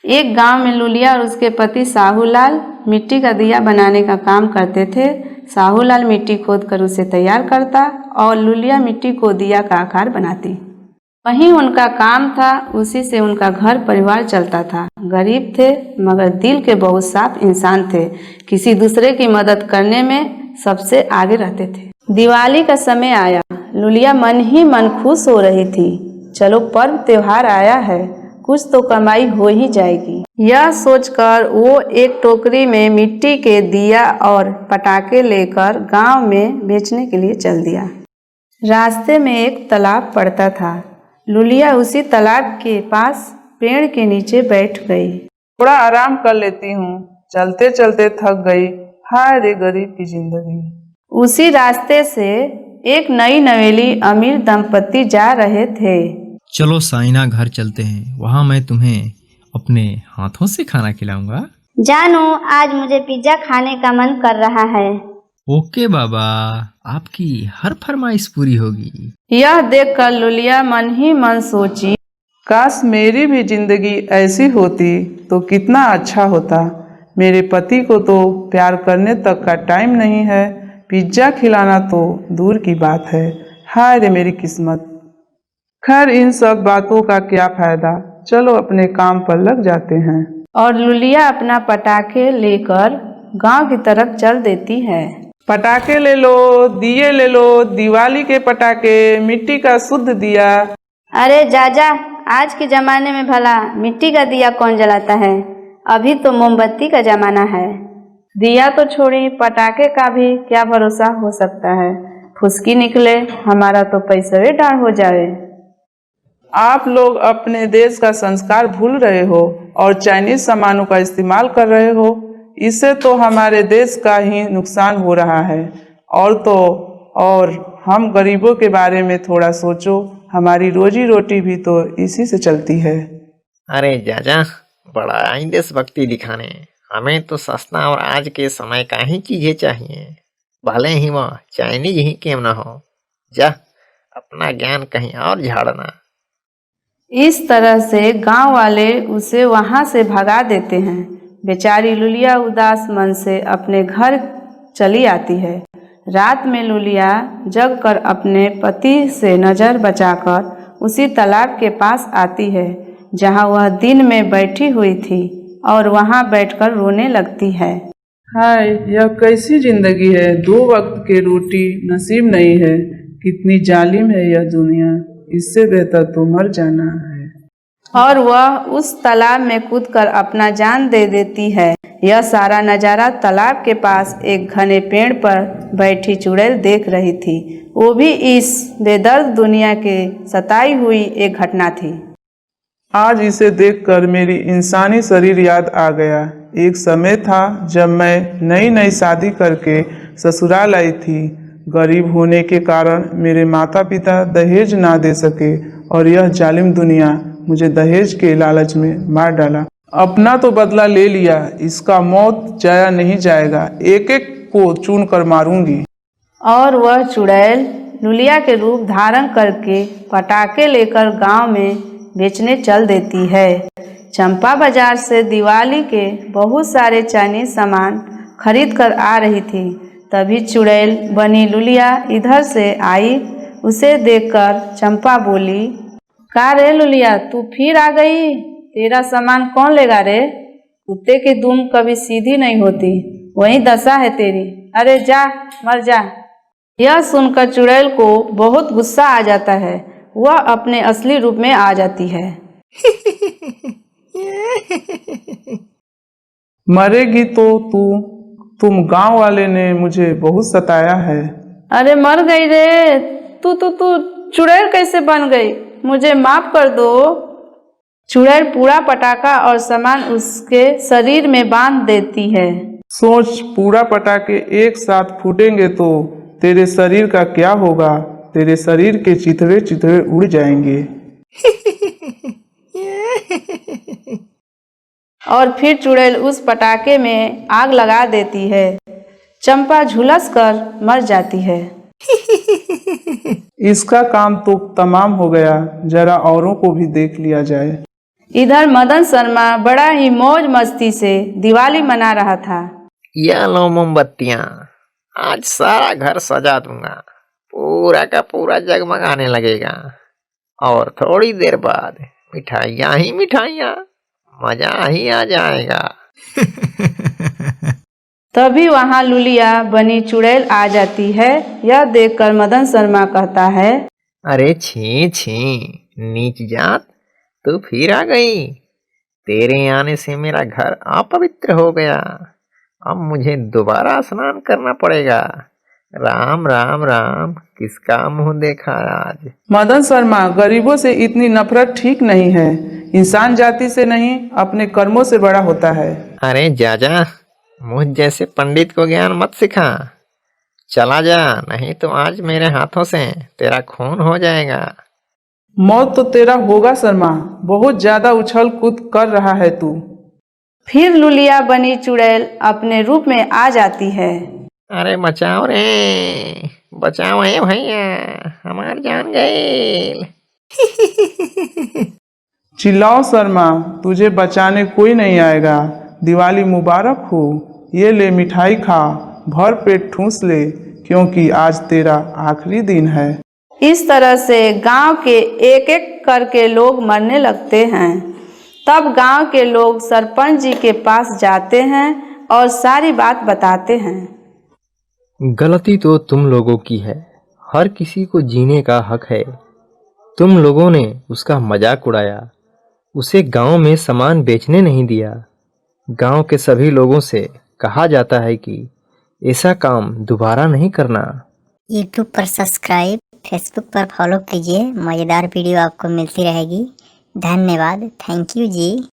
एक गांव में लुलिया और उसके पति साहूलाल मिट्टी का दिया बनाने का काम करते थे। साहूलाल मिट्टी खोदकर उसे तैयार करता और लुलिया मिट्टी को दिया का आकार बनाती। वहीं उनका काम था, उसी से उनका घर परिवार चलता था। गरीब थे मगर दिल के बहुत साफ इंसान थे। किसी दूसरे की मदद करने में सबसे आगे रहते थे। दिवाली का समय आया। लुलिया मन ही मन खुश हो रही थी। चलो पर्व त्योहार आया है, कुछ तो कमाई हो ही जाएगी। यह सोचकर वो एक टोकरी में मिट्टी के दिया और पटाखे लेकर गांव में बेचने के लिए चल दिया। रास्ते में एक तालाब पड़ता था। लुलिया उसी तालाब के पास पेड़ के नीचे बैठ गई। थोड़ा आराम कर लेती हूँ, चलते चलते थक गई। हाय रे गरीब की जिंदगी। उसी रास्ते से एक नई नवेली अमीर दंपति जा रहे थे। चलो साइना घर चलते हैं, वहाँ मैं तुम्हें अपने हाथों से खाना खिलाऊंगा। जानू, आज मुझे पिज्जा खाने का मन कर रहा है। ओके बाबा, आपकी हर फरमाइश पूरी होगी। यह देखकर लुलिया मन ही मन सोची, काश मेरी भी जिंदगी ऐसी होती तो कितना अच्छा होता। मेरे पति को तो प्यार करने तक का टाइम नहीं है, पिज्जा खिलाना तो दूर की बात है। हाय रे मेरी किस्मत। खैर इन सब बातों का क्या फायदा, चलो अपने काम पर लग जाते हैं। और लुलिया अपना पटाखे लेकर गांव की तरफ चल देती है। पटाखे ले लो, दिए ले लो, दिवाली के पटाखे, मिट्टी का शुद्ध दिया। अरे जाजा, आज के जमाने में भला मिट्टी का दिया कौन जलाता है? अभी तो मोमबत्ती का जमाना है। दिया तो छोड़ी, पटाखे का भी क्या भरोसा हो सकता है। फुसकी निकले, हमारा तो पैसे डाल हो जाए। आप लोग अपने देश का संस्कार भूल रहे हो और चाइनीज सामानों का इस्तेमाल कर रहे हो। इससे तो हमारे देश का ही नुकसान हो रहा है। और हम गरीबों के बारे में थोड़ा सोचो, हमारी रोजी रोटी भी तो इसी से चलती है। अरे जाजा, बड़ा आई देशभक्ति दिखाने। हमें तो सस्ता और आज के समय का ही चीजें चाहिए, भले ही वह चाइनीज ही क्यों न हो। जा अपना ज्ञान कहीं और झाड़ना। इस तरह से गांव वाले उसे वहां से भगा देते हैं। बेचारी लुलिया उदास मन से अपने घर चली आती है। रात में लुलिया जगकर अपने पति से नज़र बचाकर उसी तालाब के पास आती है जहां वह दिन में बैठी हुई थी और वहां बैठकर रोने लगती है। हाय, यह कैसी जिंदगी है, 2 वक्त की रोटी नसीब नहीं है। कितनी जालिम है यह दुनिया, इससे बेहतर तो मर जाना है। और वह उस तालाब में कूदकर अपना जान दे देती है। यह सारा नज़ारा तालाब के पास एक घने पेड़ पर बैठी चुड़ैल देख रही थी। वो भी इस बेदर्द दुनिया के सताई हुई एक घटना थी। आज इसे देखकर मेरी इंसानी शरीर याद आ गया। एक समय था जब मैं नई नई शादी करके ससुराल आई थी। गरीब होने के कारण मेरे माता पिता दहेज ना दे सके और यह जालिम दुनिया मुझे दहेज के लालच में मार डाला। अपना तो बदला ले लिया, इसका मौत जाया नहीं जाएगा, एक एक को चुन कर मारूंगी। और वह चुड़ैल लुलिया के रूप धारण करके पटाखे लेकर गांव में बेचने चल देती है। चंपा बाजार से दिवाली के बहुत सारे चाइनीज सामान खरीद कर आ रही थी। तभी चुड़ैल बनी लुलिया इधर से आई। उसे देखकर चंपा बोली, का रे लुलिया, तू फिर आ गई? तेरा सामान कौन लेगा रे? कुत्ते की दुम कभी सीधी नहीं होती, वही दशा है तेरी। अरे जा, मर जा। यह सुनकर चुड़ैल को बहुत गुस्सा आ जाता है। वह अपने असली रूप में आ जाती है। मरेगी तो तुम गांव वाले ने मुझे बहुत सताया है। अरे मर गई रे, तू चुड़ैल कैसे बन गई? मुझे माफ कर दो। चुड़ैल पूरा पटाखा और सामान उसके शरीर में बांध देती है। सोच, पूरा पटाखे एक साथ फूटेंगे तो तेरे शरीर का क्या होगा? तेरे शरीर के चिथड़े चिथड़े उड़ जाएंगे। और फिर चुड़ैल उस पटाखे में आग लगा देती है। चंपा झुलस कर मर जाती है। इसका काम तो तमाम हो गया, जरा औरों को भी देख लिया जाए। इधर मदन शर्मा बड़ा ही मौज मस्ती से दिवाली मना रहा था। यह लो मोमबत्तियां, आज सारा घर सजा दूंगा, पूरा का पूरा जगमगाने लगेगा और थोड़ी देर बाद मिठाइयाँ ही मिठाइयाँ, मजा ही आ जाएगा। तभी वहाँ लुलिया बनी चुड़ैल आ जाती है। यह देखकर मदन शर्मा कहता है, अरे छी छी, नीच जात, तू फिर आ गई। तेरे आने से मेरा घर अपवित्र हो गया। अब मुझे दोबारा स्नान करना पड़ेगा। राम राम राम, किसका मुंह देखा आज। मदन शर्मा, गरीबों से इतनी नफरत ठीक नहीं है। इंसान जाति से नहीं, अपने कर्मों से बड़ा होता है। अरे जाजा, मुझ जैसे पंडित को ज्ञान मत सिखा। चला जा, नहीं तो आज मेरे हाथों से तेरा खून हो जाएगा। मौत तो तेरा होगा शर्मा, बहुत ज्यादा उछल कूद कर रहा है तू। फिर लुलिया बनी चुड़ैल अपने रूप में आ जाती है। अरे बचाओ रे, बचाओ है भैया, हमार जान गए। चिल्लाओ शर्मा, तुझे बचाने कोई नहीं आएगा। दिवाली मुबारक हो। ये ले मिठाई खा, भर पेट ठूस ले, क्योंकि आज तेरा आखिरी दिन है। इस तरह से गांव के एक एक करके लोग मरने लगते हैं। तब गांव के लोग सरपंच जी के पास जाते हैं और सारी बात बताते हैं। गलती तो तुम लोगों की है। हर किसी को जीने का हक है। तुम लोगों ने उसका मजाक उड़ाया, उसे गांव में सामान बेचने नहीं दिया। गांव के सभी लोगों से कहा जाता है कि ऐसा काम दोबारा नहीं करना। यूट्यूब पर सब्सक्राइब, फेसबुक पर फॉलो कीजिए। मज़ेदार वीडियो आपको मिलती रहेगी। धन्यवाद। Thank you ji.